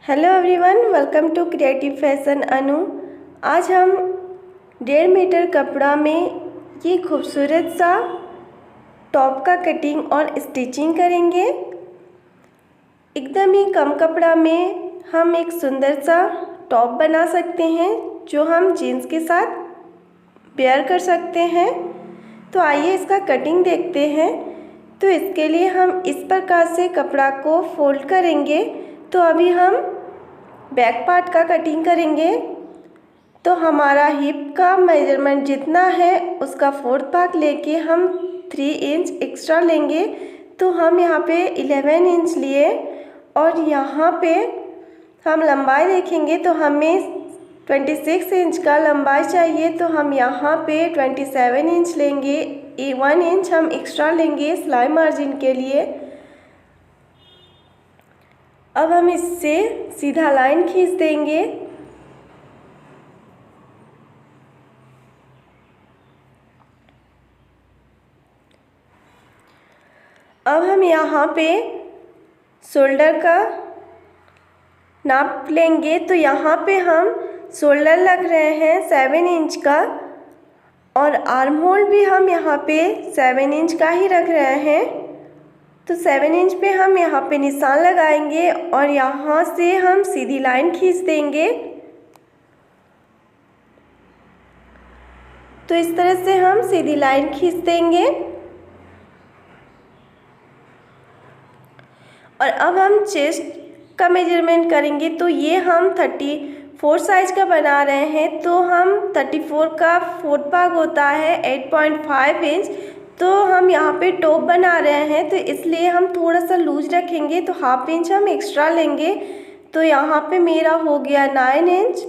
Hello everyone, welcome to creative fashion Anu. आज हम 1.5 metre कपड़ा में ये खूबसूरत सा टॉप का कटिंग और स्टिचिंग करेंगे। एकदम ही कम कपड़ा में हम एक सुंदर सा टॉप बना सकते हैं जो हम जीन्स के साथ वेयर कर सकते हैं। तो आइए इसका कटिंग देखते हैं। तो इसके लिए हम इस प्रकार से कपड़ा को फोल्ड करेंगे। तो अभी हम बैक पार्ट का कटिंग करेंगे। तो हमारा हिप का मेजरमेंट जितना है उसका 4th भाग लेके हम 3 इंच एक्स्ट्रा लेंगे। तो हम यहाँ पे 11 इंच लिए और यहाँ पे हम लंबाई देखेंगे तो हमें 26 इंच का लंबाई चाहिए। तो हम यहाँ पे 27 इंच लेंगे। 1 इंच हम एक्स्ट्रा लेंगे सिलाई मार्जिन के लिए। अब हम इससे सीधा लाइन खींच देंगे। अब हम यहाँ पे शोल्डर का नाप लेंगे। तो यहाँ पे हम शोल्डर रख रहे हैं 7 इंच का और आर्म होल भी हम यहाँ पे 7 इंच का ही रख रहे हैं। तो 7 इंच पे हम यहाँ पे निशान लगाएंगे और यहाँ से हम सीधी लाइन खींच देंगे। तो इस तरह से हम सीधी लाइन खींच देंगे। और अब हम चेस्ट का मेजरमेंट करेंगे। तो ये हम 34 साइज का बना रहे हैं। तो हम 34 का 4th भाग होता है 8.5 इंच। तो हम यहाँ पे टॉप बना रहे हैं तो इसलिए हम थोड़ा सा लूज रखेंगे। तो हाफ इंच हम एक्स्ट्रा लेंगे। तो यहाँ पे मेरा हो गया 9 इंच।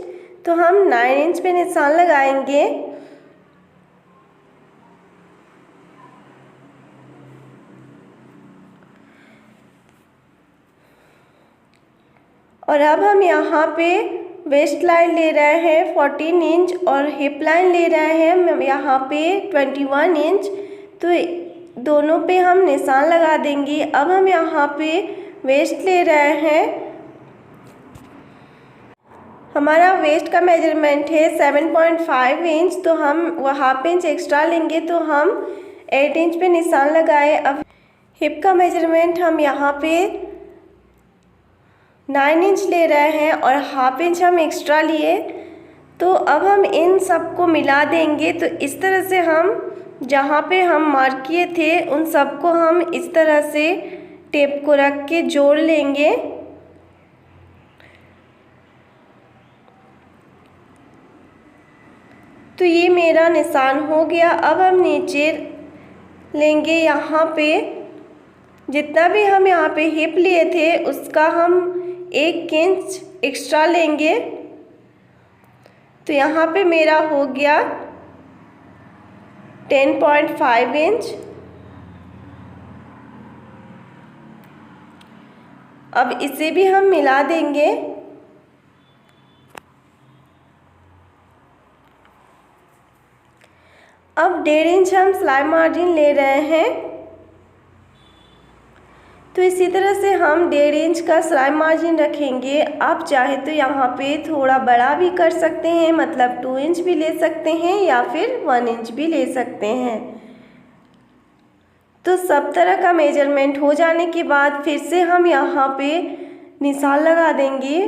तो हम 9 इंच पे निशान लगाएंगे। और अब हम यहाँ पे वेस्ट लाइन ले रहे हैं 14 इंच और हिप लाइन ले रहे हैं यहाँ पे 21 इंच। तो दोनों पे हम निशान लगा देंगे। अब हम यहाँ पे वेस्ट ले रहे हैं। हमारा वेस्ट का मेजरमेंट है 7.5 इंच। तो हम वो हाफ इंच एक्स्ट्रा लेंगे। तो हम 8 इंच पे निशान लगाए। अब हिप का मेजरमेंट हम यहाँ पे 9 इंच ले रहे हैं और हाफ इंच हम एक्स्ट्रा लिए। तो अब हम इन सबको मिला देंगे। तो इस तरह से हम जहाँ पे हम मार्क किए थे उन सबको हम इस तरह से टेप को रख के जोड़ लेंगे। तो ये मेरा निशान हो गया। अब हम नीचे लेंगे यहाँ पे जितना भी हम यहाँ पे हिप लिए थे उसका हम 1 इंच एक्स्ट्रा लेंगे। तो यहाँ पे मेरा हो गया 10.5 इंच। अब इसे भी हम मिला देंगे। अब 1.5 इंच हम सिलाई मार्जिन ले रहे हैं। तो इसी तरह से हम 1.5 इंच का सिलाई मार्जिन रखेंगे। आप चाहे तो यहाँ पे थोड़ा बड़ा भी कर सकते हैं, मतलब 2 इंच भी ले सकते हैं या फिर 1 इंच भी ले सकते हैं। तो सब तरह का मेजरमेंट हो जाने के बाद फिर से हम यहाँ पे निशान लगा देंगे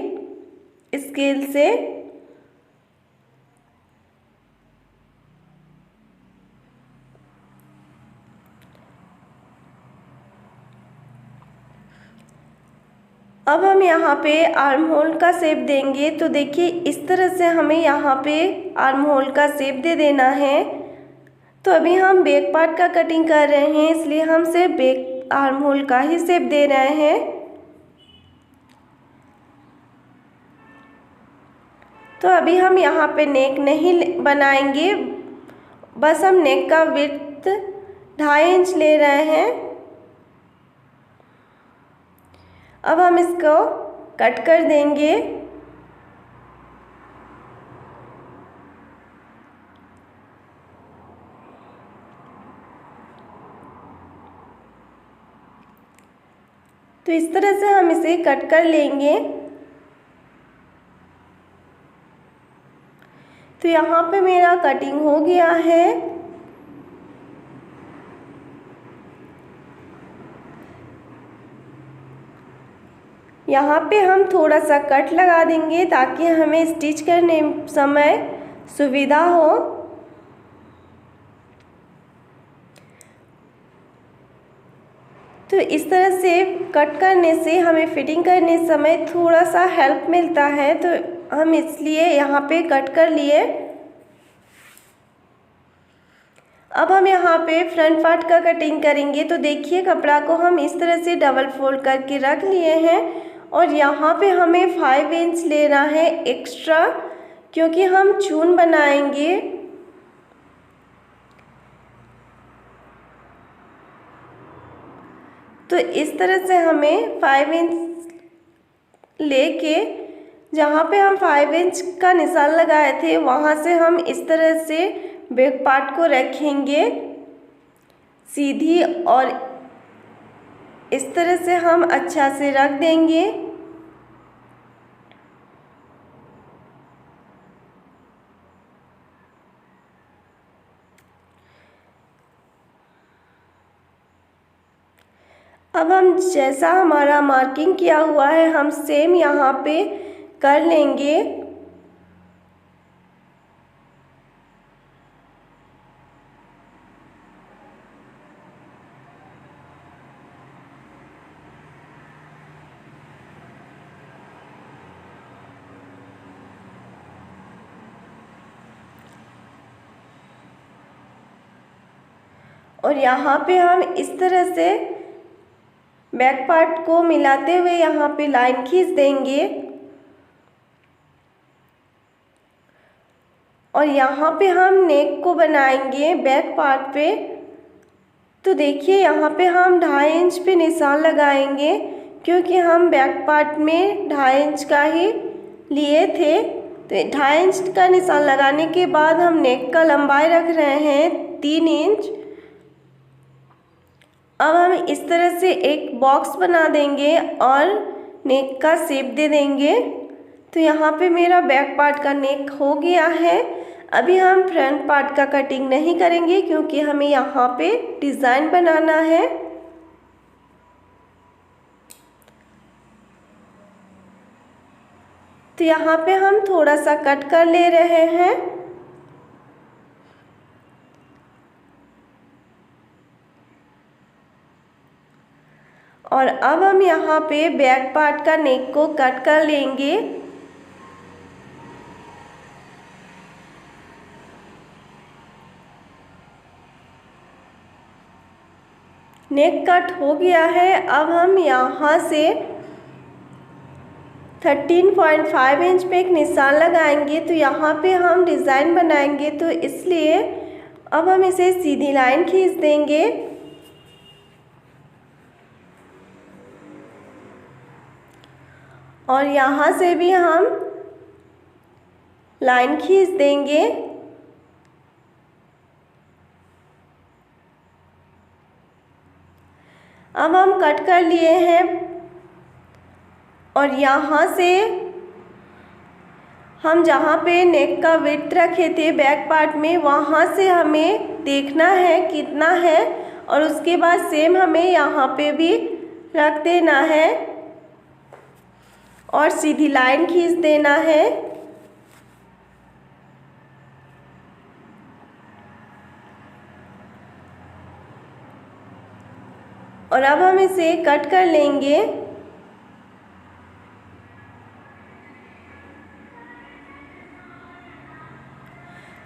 स्केल से। अब हम यहाँ पे आर्म होल का शेप देंगे। तो देखिए इस तरह से हमें यहाँ पे आर्म होल का शेप दे देना है। तो अभी हम बैक पार्ट का कटिंग कर रहे हैं इसलिए हम सिर्फ बैक आर्म होल का ही शेप दे रहे हैं। तो अभी हम यहाँ पे नेक नहीं बनाएंगे, बस हम नेक का विड्थ 2.5 इंच ले रहे हैं। अब हम इसको कट कर देंगे। तो इस तरह से हम इसे कट कर लेंगे। तो यहाँ पे मेरा कटिंग हो गया है। यहाँ पे हम थोड़ा सा कट लगा देंगे ताकि हमें स्टिच करने समय सुविधा हो। तो इस तरह से कट करने से हमें फिटिंग करने समय थोड़ा सा हेल्प मिलता है, तो हम इसलिए यहाँ पे कट कर लिए। अब हम यहाँ पे फ्रंट पार्ट का कटिंग करेंगे। तो देखिए कपड़ा को हम इस तरह से डबल फोल्ड करके रख लिए हैं और यहाँ पे हमें 5 इंच लेना है एक्स्ट्रा, क्योंकि हम चून बनाएंगे। तो इस तरह से हमें 5 इंच लेके जहाँ पे हम 5 इंच का निशान लगाए थे वहाँ से हम इस तरह से बैक पार्ट को रखेंगे सीधी, और इस तरह से हम अच्छा से रख देंगे। अब हम जैसा हमारा मार्किंग किया हुआ है हम सेम यहाँ पे कर लेंगे। और यहाँ पे हम इस तरह से बैक पार्ट को मिलाते हुए यहाँ पे लाइन खींच देंगे और यहाँ पे हम नेक को बनाएंगे बैक पार्ट पे। तो देखिए यहाँ पे हम 2.5 इंच पे निशान लगाएंगे, क्योंकि हम बैक पार्ट में 2.5 इंच का ही लिए थे। तो 2.5 इंच का निशान लगाने के बाद हम नेक का लंबाई रख रहे हैं 3 इंच। अब हम इस तरह से एक बॉक्स बना देंगे और नेक का शेप दे देंगे। तो यहाँ पे मेरा बैक पार्ट का नेक हो गया है। अभी हम फ्रंट पार्ट का कटिंग नहीं करेंगे, क्योंकि हमें यहाँ पे डिज़ाइन बनाना है। तो यहाँ पे हम थोड़ा सा कट कर ले रहे हैं। और अब हम यहाँ पे बैक पार्ट का नेक को कट कर लेंगे। नेक कट हो गया है। अब हम यहाँ से 13.5 इंच पे एक निशान लगाएंगे। तो यहाँ पे हम डिज़ाइन बनाएंगे, तो इसलिए अब हम इसे सीधी लाइन खींच देंगे और यहाँ से भी हम लाइन खींच देंगे। अब हम कट कर लिए हैं और यहाँ से हम जहाँ पे नेक का विड्थ रखे थे बैक पार्ट में, वहाँ से हमें देखना है कितना है, और उसके बाद सेम हमें यहाँ पे भी रख देना है और सीधी लाइन खींच देना है। और अब हम इसे कट कर लेंगे।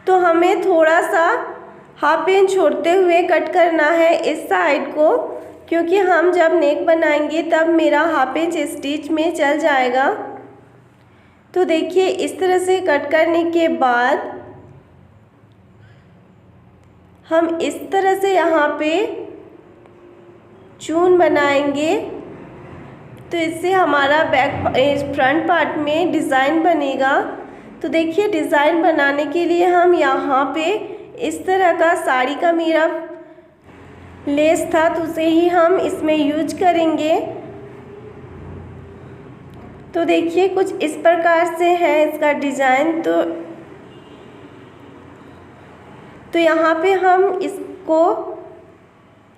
तो हमें थोड़ा सा 1/2 इंच छोड़ते हुए कट करना है इस साइड को, क्योंकि हम जब नेक बनाएंगे तब मेरा 1/2 इंच स्टिच में चल जाएगा। तो देखिए इस तरह से कट करने के बाद हम इस तरह से यहाँ पे चून बनाएंगे, तो इससे हमारा फ्रंट पार्ट में डिज़ाइन बनेगा। तो देखिए डिज़ाइन बनाने के लिए हम यहाँ पे इस तरह का साड़ी का मेरा लेस था, तो उसे ही हम इसमें यूज करेंगे। तो देखिए कुछ इस प्रकार से है इसका डिज़ाइन। तो तो यहाँ पे हम इसको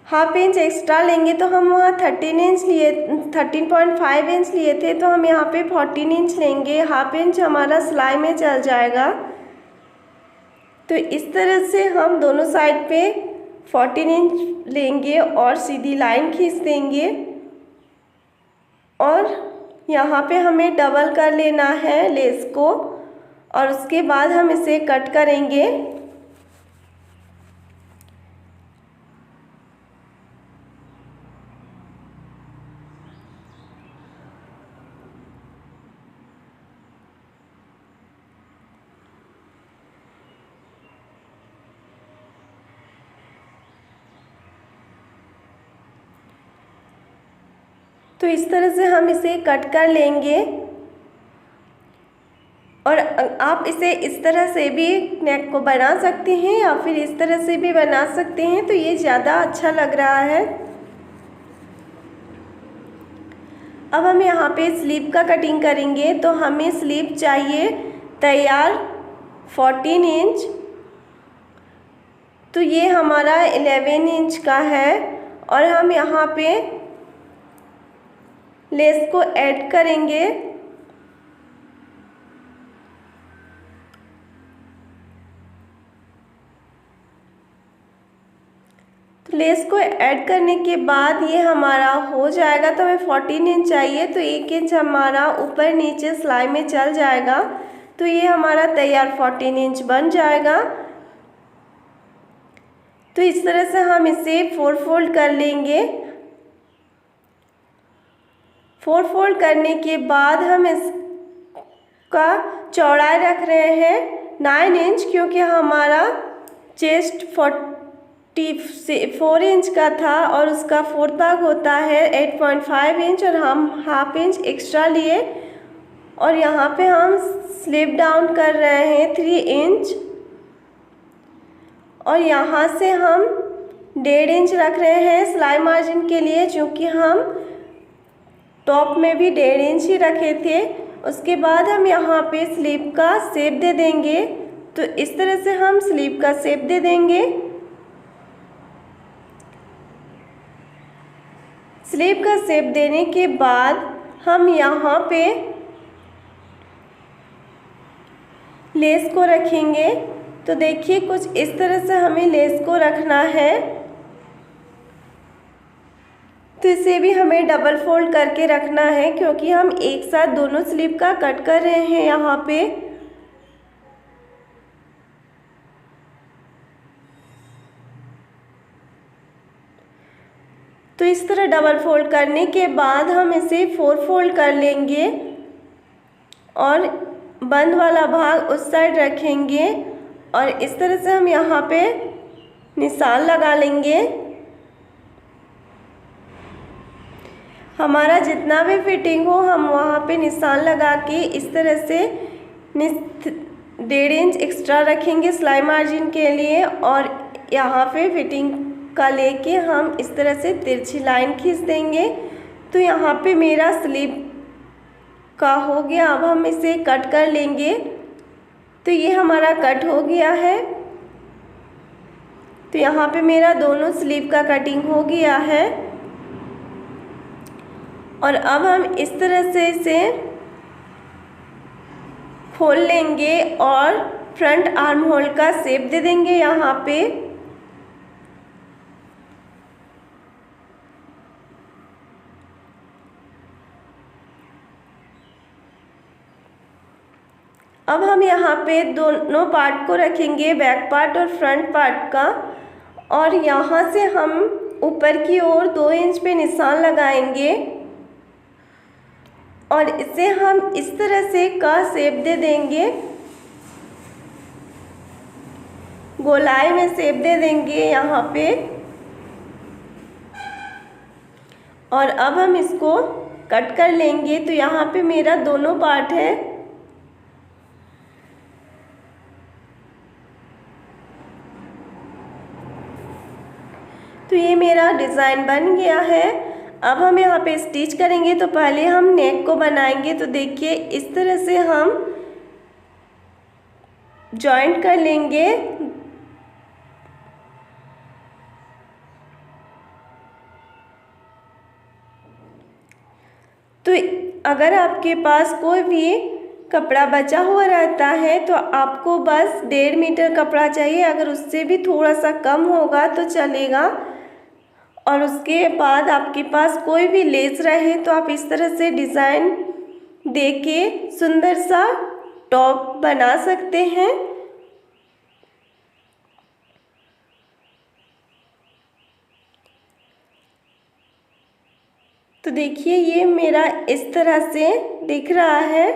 हाफ इंच एक्स्ट्रा लेंगे, तो हम वहाँ 13.5 इंच लिए थे, तो हम यहाँ पे 14 इंच लेंगे। हाफ इंच हमारा सिलाई में चल जाएगा। तो इस तरह से हम दोनों साइड पे 14 इंच लेंगे और सीधी लाइन खींच देंगे। और यहाँ पे हमें डबल कर लेना है लेस को, और उसके बाद हम इसे कट करेंगे। तो इस तरह से हम इसे कट कर लेंगे। और आप इसे इस तरह से भी नेक को बना सकते हैं या फिर इस तरह से भी बना सकते हैं, तो ये ज़्यादा अच्छा लग रहा है। अब हम यहाँ पे स्लीव का कटिंग करेंगे। तो हमें स्लीव चाहिए तैयार 14 इंच। तो ये हमारा 11 इंच का है, और हम यहाँ पे लेस को ऐड करेंगे। तो लेस को ऐड करने के बाद ये हमारा हो जाएगा। तो हमें 14 इंच चाहिए, तो 1 इंच हमारा ऊपर नीचे सिलाई में चल जाएगा। तो ये हमारा तैयार 14 इंच बन जाएगा। तो इस तरह से हम इसे 4 फोल्ड कर लेंगे। 4 फोल्ड करने के बाद हम इसका चौड़ाई रख रहे हैं 9 इंच, क्योंकि हमारा चेस्ट 44 इंच का था और उसका 4th भाग होता है 8.5 इंच, और हम हाफ इंच एक्स्ट्रा लिए। और यहाँ पे हम स्लिप डाउन कर रहे हैं 3 इंच, और यहाँ से हम 1.5 इंच रख रहे हैं सिलाई मार्जिन के लिए, क्योंकि हम टॉप में भी 1.5 इंच ही रखे थे। उसके बाद हम यहाँ पे स्लीव का शेप दे देंगे। तो इस तरह से हम स्लीव का शेप दे देंगे। स्लीव का शेप देने के बाद हम यहाँ पे लेस को रखेंगे। तो देखिए कुछ इस तरह से हमें लेस को रखना है। तो इसे भी हमें डबल फोल्ड करके रखना है, क्योंकि हम एक साथ दोनों स्लीव का कट कर रहे हैं यहाँ पे। तो इस तरह डबल फोल्ड करने के बाद हम इसे 4 फोल्ड कर लेंगे और बंद वाला भाग उस साइड रखेंगे, और इस तरह से हम यहाँ पे निशान लगा लेंगे। हमारा जितना भी फिटिंग हो हम वहाँ पे निशान लगा के इस तरह से 1.5 इंच एक्स्ट्रा रखेंगे सिलाई मार्जिन के लिए, और यहाँ पे फिटिंग का लेके हम इस तरह से तिरछी लाइन खींच देंगे। तो यहाँ पे मेरा स्लीव का हो गया। अब हम इसे कट कर लेंगे। तो ये हमारा कट हो गया है। तो यहाँ पे मेरा दोनों स्लीव का कटिंग हो गया है, और अब हम इस तरह से इसे खोल लेंगे और फ्रंट आर्म होल का शेप दे देंगे यहाँ पे। अब हम यहाँ पे दोनों पार्ट को रखेंगे, बैक पार्ट और फ्रंट पार्ट का, और यहाँ से हम ऊपर की ओर 2 इंच पे निशान लगाएंगे, और इसे हम इस तरह से का शेप दे देंगे, गोलाई में शेप दे देंगे यहाँ पे। और अब हम इसको कट कर लेंगे। तो यहाँ पे मेरा दोनों पार्ट है। तो ये मेरा डिज़ाइन बन गया है। अब हम यहाँ पे स्टिच करेंगे। तो पहले हम नेक को बनाएंगे। तो देखिए इस तरह से हम जॉइंट कर लेंगे तो अगर आपके पास कोई भी कपड़ा बचा हुआ रहता है तो आपको बस 1.5 मीटर कपड़ा चाहिए, अगर उससे भी थोड़ा सा कम होगा तो चलेगा। और उसके बाद आपके पास कोई भी लेस रहे तो आप इस तरह से डिज़ाइन देके सुंदर सा टॉप बना सकते हैं। तो देखिए ये मेरा इस तरह से दिख रहा है।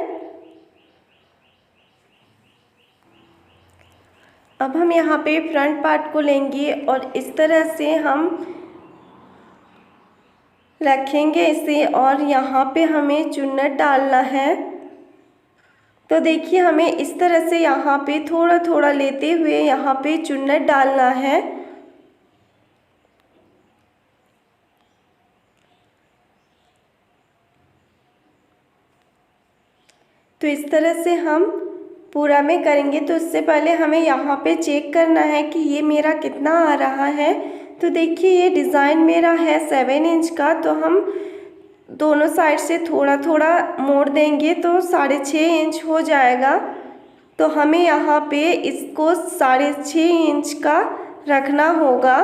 अब हम यहाँ पे फ्रंट पार्ट को लेंगे और इस तरह से हम रखेंगे इसे, और यहाँ पे हमें चुन्नट डालना है। तो देखिए हमें इस तरह से यहाँ पे थोड़ा थोड़ा लेते हुए यहाँ पे चुन्नट डालना है। तो इस तरह से हम पूरा में करेंगे। तो इससे पहले हमें यहाँ पे चेक करना है कि ये मेरा कितना आ रहा है। तो देखिए ये डिज़ाइन मेरा है 7 इंच का, तो हम दोनों साइड से थोड़ा थोड़ा मोड़ देंगे तो 6.5 इंच हो जाएगा। तो हमें यहाँ पे इसको 6.5 इंच का रखना होगा।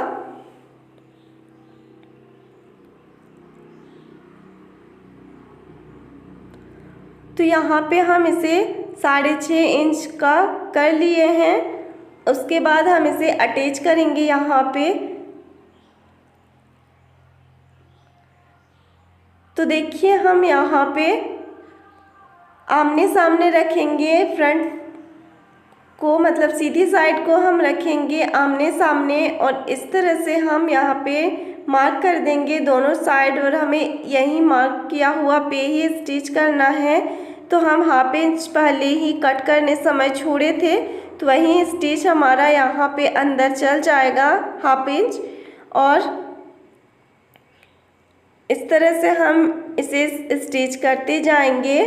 तो यहाँ पे हम इसे 6.5 इंच का कर लिए हैं। उसके बाद हम इसे अटैच करेंगे यहाँ पे। तो देखिए हम यहाँ पे आमने सामने रखेंगे, फ्रंट को मतलब सीधी साइड को हम रखेंगे आमने सामने, और इस तरह से हम यहाँ पे मार्क कर देंगे दोनों साइड, और हमें यही मार्क किया हुआ पे ही स्टिच करना है। तो हम 1/2 इंच पहले ही कट करने समय छोड़े थे, तो वही स्टिच हमारा यहाँ पे अंदर चल जाएगा 1/2 इंच। और इस तरह से हम इसे स्टिच करते जाएंगे।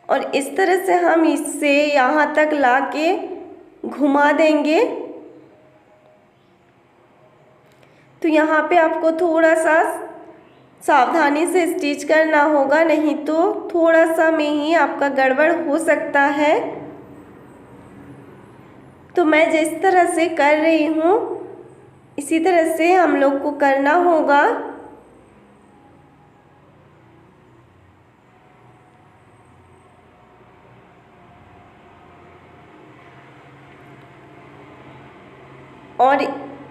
और इस तरह से हम इसे यहाँ तक लाके घुमा देंगे। तो यहाँ पे आपको थोड़ा सा सावधानी से स्टिच करना होगा, नहीं तो थोड़ा सा में ही आपका गड़बड़ हो सकता है। तो मैं जिस तरह से कर रही हूँ इसी तरह से हम लोग को करना होगा। और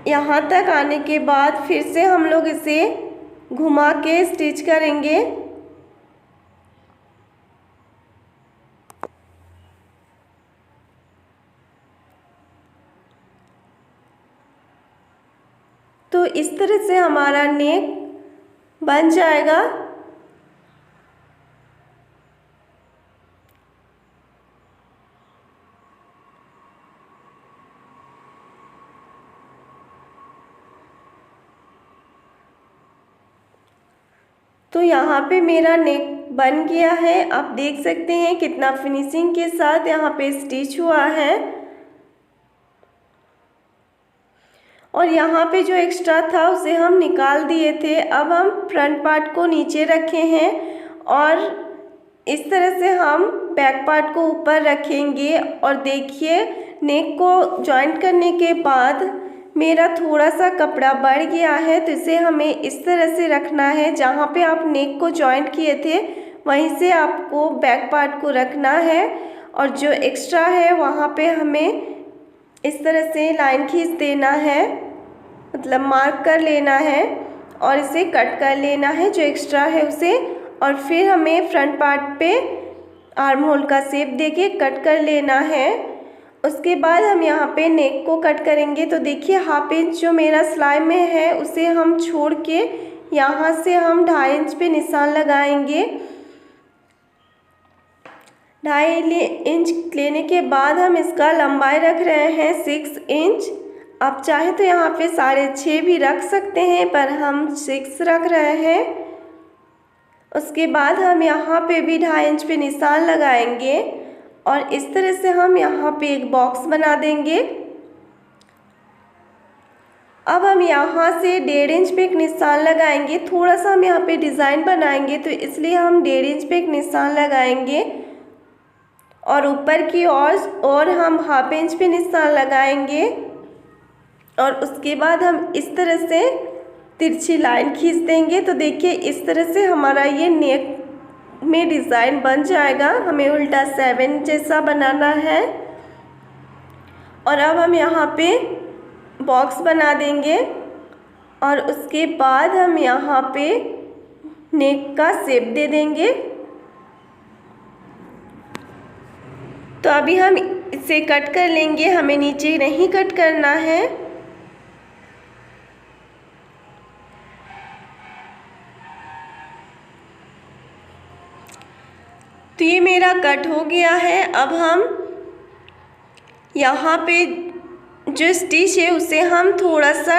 यहाँ तक आने के बाद फिर से हम लोग इसे घुमा के स्टिच करेंगे। तो इस तरह से हमारा नेक बन जाएगा। तो यहाँ पे मेरा नेक बन गया है। आप देख सकते हैं कितना फिनिशिंग के साथ यहाँ पे स्टिच हुआ है। और यहाँ पे जो एक्स्ट्रा था उसे हम निकाल दिए थे। अब हम फ्रंट पार्ट को नीचे रखे हैं और इस तरह से हम बैक पार्ट को ऊपर रखेंगे। और देखिए नेक को जॉइंट करने के बाद मेरा थोड़ा सा कपड़ा बढ़ गया है, तो इसे हमें इस तरह से रखना है। जहाँ पे आप नेक को जॉइंट किए थे वहीं से आपको बैक पार्ट को रखना है, और जो एक्स्ट्रा है वहाँ पे हमें इस तरह से लाइन खींच देना है, मतलब मार्क कर लेना है और इसे कट कर लेना है जो एक्स्ट्रा है उसे। और फिर हमें फ्रंट पार्ट पे आर्म होल का शेप देके कट कर लेना है। उसके बाद हम यहाँ पे नेक को कट करेंगे। तो देखिए 1/2 इंच जो मेरा सिलाई में है उसे हम छोड़ के यहाँ से हम 2.5 इंच पे निशान लगाएंगे। 2.5 इंच लेने के बाद हम इसका लंबाई रख रहे हैं 6 इंच। आप चाहे तो यहाँ पे 6.5 भी रख सकते हैं, पर हम 6 रख रहे हैं। उसके बाद हम यहाँ पे भी 2.5 इंच पे निशान लगाएंगे और इस तरह से हम यहाँ पे एक बॉक्स बना देंगे। अब हम यहाँ से 1.5 इंच पे एक निशान लगाएंगे। थोड़ा सा हम यहाँ पे डिज़ाइन बनाएंगे तो इसलिए हम 1.5 इंच पे एक निशान लगाएंगे और ऊपर की और हम 1/2 इंच पे निशान लगाएंगे और उसके बाद हम इस तरह से तिरछी लाइन खींच देंगे। तो देखिए इस तरह से हमारा ये नेक में डिज़ाइन बन जाएगा। हमें उल्टा 7 जैसा बनाना है। और अब हम यहाँ पे बॉक्स बना देंगे और उसके बाद हम यहाँ पे नेक का शेप दे देंगे। तो अभी हम इसे कट कर लेंगे, हमें नीचे नहीं कट करना है। तो ये मेरा कट हो गया है। अब हम यहाँ पे जो स्टिच है उसे हम थोड़ा सा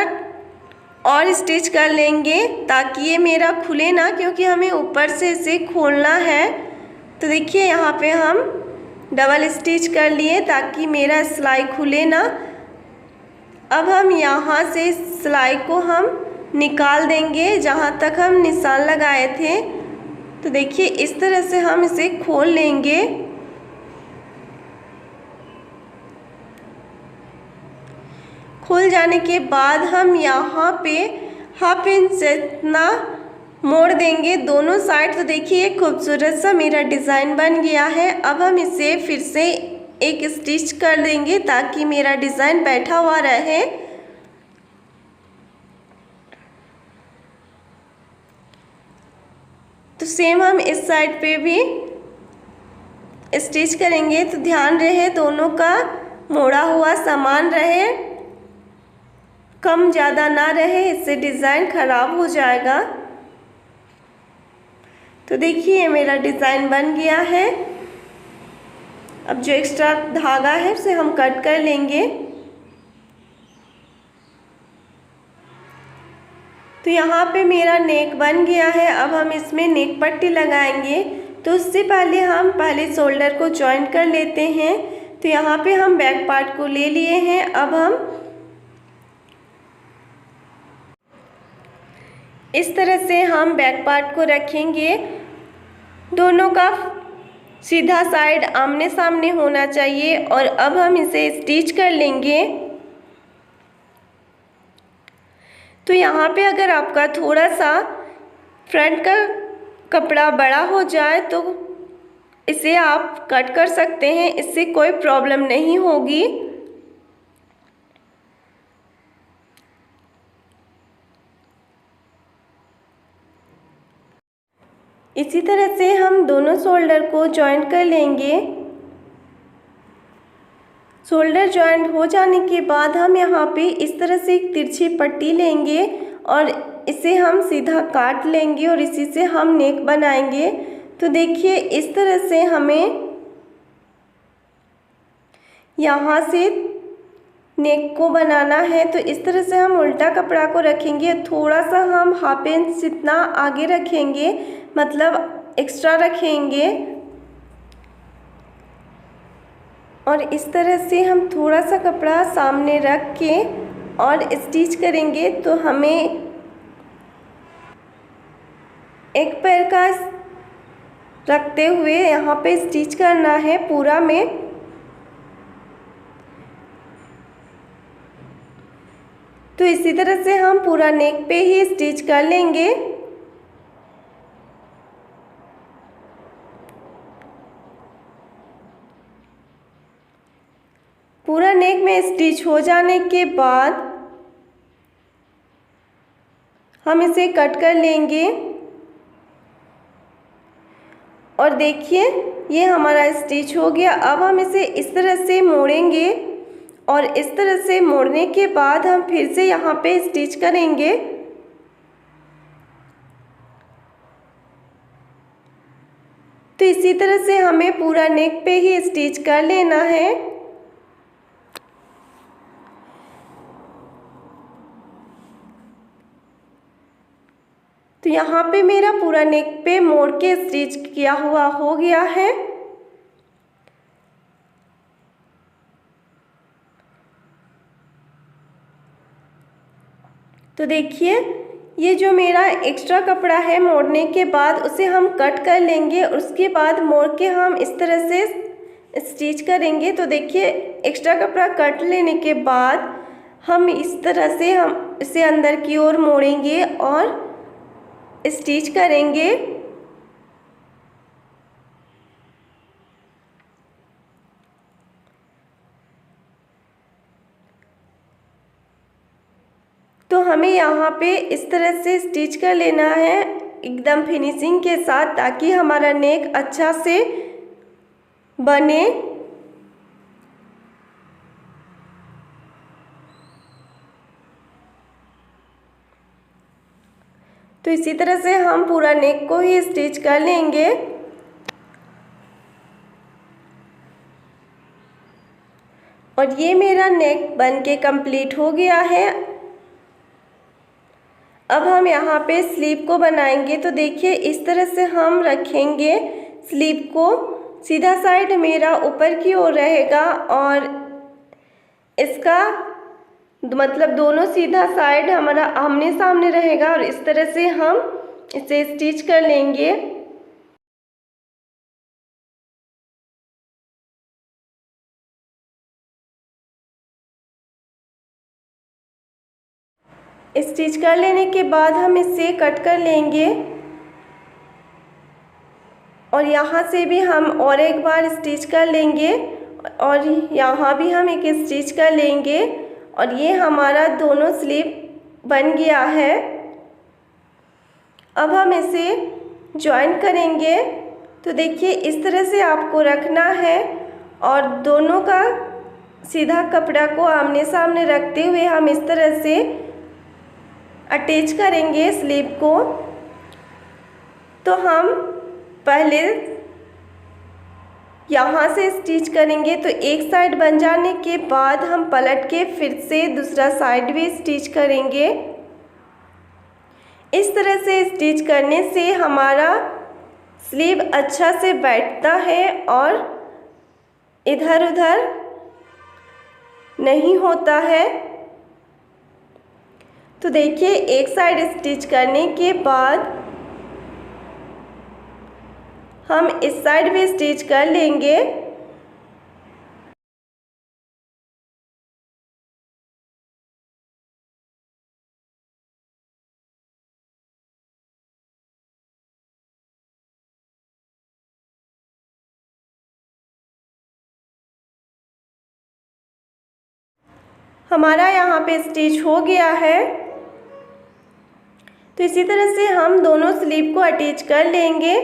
और स्टिच कर लेंगे ताकि ये मेरा खुले ना, क्योंकि हमें ऊपर से इसे खोलना है। तो देखिए यहाँ पे हम डबल स्टिच कर लिए ताकि मेरा सिलाई खुले ना। अब हम यहाँ से सिलाई को हम निकाल देंगे जहाँ तक हम निशान लगाए थे। तो देखिए इस तरह से हम इसे खोल लेंगे। खुल जाने के बाद हम यहाँ पे 1/2 इंच जितना मोड़ देंगे दोनों साइड। तो देखिए ये खूबसूरत सा मेरा डिज़ाइन बन गया है। अब हम इसे फिर से एक स्टिच कर देंगे ताकि मेरा डिज़ाइन बैठा हुआ रहे। तो सेम हम इस साइड पे भी स्टिच करेंगे। तो ध्यान रहे दोनों का मोड़ा हुआ समान रहे, कम ज़्यादा ना रहे, इससे डिज़ाइन ख़राब हो जाएगा। तो देखिए मेरा डिज़ाइन बन गया है। अब जो एक्स्ट्रा धागा है उसे हम कट कर लेंगे। तो यहाँ पे मेरा नेक बन गया है। अब हम इसमें नेक पट्टी लगाएंगे। तो उससे पहले हम शोल्डर को जॉइंट कर लेते हैं। तो यहाँ पे हम बैक पार्ट को ले लिए हैं। अब हम इस तरह से हम बैक पार्ट को रखेंगे। दोनों का सीधा साइड आमने सामने होना चाहिए और अब हम इसे स्टिच कर लेंगे। तो यहाँ पे अगर आपका थोड़ा सा फ्रंट का कपड़ा बड़ा हो जाए तो इसे आप कट कर सकते हैं, इससे कोई प्रॉब्लम नहीं होगी। इसी तरह से हम दोनों शोल्डर को जॉइंट कर लेंगे। शोल्डर जॉइंट हो जाने के बाद हम यहाँ पे इस तरह से एक तिरछी पट्टी लेंगे और इसे हम सीधा काट लेंगे और इसी से हम नेक बनाएंगे। तो देखिए इस तरह से हमें यहाँ से नेक को बनाना है। तो इस तरह से हम उल्टा कपड़ा को रखेंगे, थोड़ा सा हम 1/2 इंच जितना आगे रखेंगे, मतलब एक्स्ट्रा रखेंगे और इस तरह से हम थोड़ा सा कपड़ा सामने रख के और स्टिच करेंगे। तो हमें एक पैर का रखते हुए यहाँ पे स्टिच करना है पूरा में। तो इसी तरह से हम पूरा नेक पे ही स्टिच कर लेंगे। पूरा नेक में स्टिच हो जाने के बाद हम इसे कट कर लेंगे और देखिए ये हमारा स्टिच हो गया। अब हम इसे इस तरह से मोड़ेंगे और इस तरह से मोड़ने के बाद हम फिर से यहाँ पे स्टिच करेंगे। तो इसी तरह से हमें पूरा नेक पे ही स्टिच कर लेना है। तो यहाँ पे मेरा पूरा नेक पे मोड़ के स्टिच किया हुआ हो गया है। तो देखिए ये जो मेरा एक्स्ट्रा कपड़ा है मोड़ने के बाद उसे हम कट कर लेंगे, और उसके बाद मोड़ के हम इस तरह से स्टिच करेंगे। तो देखिए एक्स्ट्रा कपड़ा कट लेने के बाद हम इस तरह से हम इसे अंदर की ओर मोड़ेंगे और स्टिच करेंगे। तो हमें यहाँ पे इस तरह से स्टिच कर लेना है एकदम फिनिशिंग के साथ, ताकि हमारा नेक अच्छा से बने। तो इसी तरह से हम पूरा नेक को ही स्टिच कर लेंगे। और ये मेरा नेक बनके कंप्लीट हो गया है। अब हम यहाँ पे स्लीव को बनाएंगे। तो देखिए इस तरह से हम रखेंगे स्लीव को, सीधा साइड मेरा ऊपर की ओर रहेगा और इसका मतलब दोनों सीधा साइड हमारा आमने सामने रहेगा, और इस तरह से हम इसे स्टिच कर लेंगे। स्टिच कर लेने के बाद हम इसे कट कर लेंगे, और यहाँ से भी हम और एक बार स्टिच कर लेंगे, और यहाँ भी हम एक स्टिच कर लेंगे। और ये हमारा दोनों स्लीव बन गया है। अब हम इसे जॉइन करेंगे। तो देखिए इस तरह से आपको रखना है, और दोनों का सीधा कपड़ा को आमने सामने रखते हुए हम इस तरह से अटैच करेंगे स्लीव को। तो हम पहले यहाँ से स्टिच करेंगे। तो एक साइड बन जाने के बाद हम पलट के फिर से दूसरा साइड भी स्टिच करेंगे। इस तरह से स्टिच करने से हमारा स्लीव अच्छा से बैठता है और इधर उधर नहीं होता है। तो देखिए एक साइड स्टिच करने के बाद हम इस साइड भी स्टिच कर लेंगे। हमारा यहाँ पे स्टिच हो गया है। तो इसी तरह से हम दोनों स्लीव को अटैच कर लेंगे।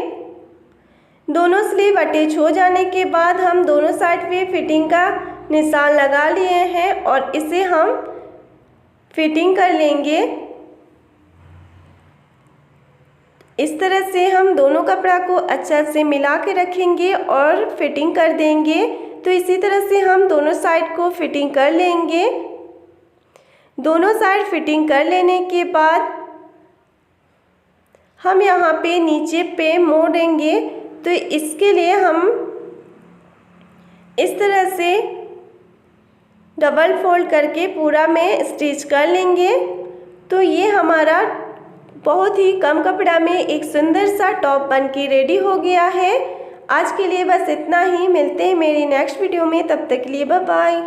दोनों स्लीव अटैच हो जाने के बाद हम दोनों साइड पे फिटिंग का निशान लगा लिए हैं, और इसे हम फिटिंग कर लेंगे। इस तरह से हम दोनों कपड़ा को अच्छा से मिला के रखेंगे और फिटिंग कर देंगे। तो इसी तरह से हम दोनों साइड को फिटिंग कर लेंगे। दोनों साइड फिटिंग कर लेने के बाद हम यहाँ पे नीचे पे मोड़ेंगे। तो इसके लिए हम इस तरह से डबल फोल्ड करके पूरा में स्टिच कर लेंगे। तो ये हमारा बहुत ही कम कपड़ा में एक सुंदर सा टॉप बनके रेडी हो गया है। आज के लिए बस इतना ही। मिलते हैं मेरी नेक्स्ट वीडियो में, तब तक के लिए बाय बाय।